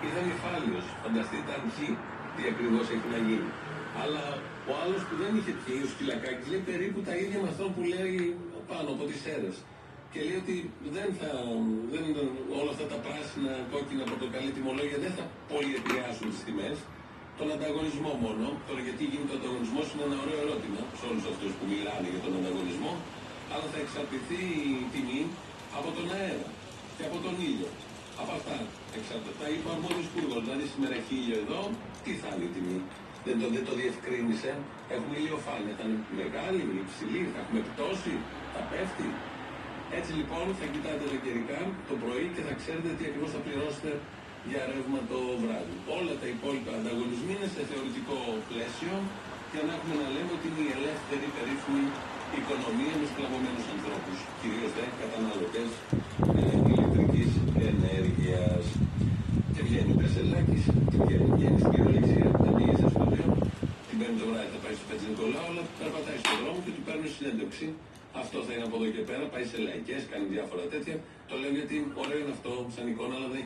ήταν υφάλιος. Φανταστείτε αν πιει τι ακριβώς έχει να γίνει. Αλλά ο άλλος που δεν είχε πιει, ο Σκυλακάκης, λέει περίπου τα ίδια με αυτό που λέει πάνω από τις αίρες. Και λέει ότι όλα αυτά τα πράσινα, κόκκινα, πορτοκαλί τιμολόγια δεν θα πολύ επηρεάσουν τις τιμές. Τον ανταγωνισμό μόνο. Τώρα, γιατί γίνεται ο ανταγωνισμός είναι ένα ωραίο ερώτημα σε όλους αυτούς που μιλάνε για τον ανταγωνισμό. Αλλά θα εξαρτηθεί η τιμή από τον αέρα και από τον ήλιο. Από αυτά εξαρτάται. Τα είπε ο αρμόδιος υπουργός. Δηλαδή, σήμερα έχει ήλιο εδώ, τι θα είναι η τιμή. Δεν το διευκρίνησε. Έχουμε ηλιοφάνεια. Θα είναι μεγάλη, υψηλή, θα έχουμε πτώση, θα πέφτει. Έτσι λοιπόν θα κοιτάτε τα καιρικά το πρωί και θα ξέρετε τι ακριβώς θα πληρώσετε για ρεύμα το βράδυ. Όλα τα υπόλοιπα ανταγωνισμοί είναι σε θεωρητικό πλαίσιο για να έχουμε να λέμε ότι είναι η ελεύθερη περίφημη οικονομία με σκλαβωμένους ανθρώπους, κυρίως δε καταναλωτές ηλεκτρικής ενέργειας. Και βγαίνει ο Κασελάκης και βγαίνει στην κυριολεξία. Δεν πήγε στο στούντιο, την παίρνει το βράδυ, θα πάει στο Πετζηνικολάου, αλλά περπατάει στον δρόμο και του παίρνει συνέντευξη. Αυτό θα είναι από εδώ και πέρα, πάει σε λαϊκές, κάνει διάφορα τέτοια. Το λέω γιατί ωραίο είναι αυτό σαν εικόνα, αλλά δεν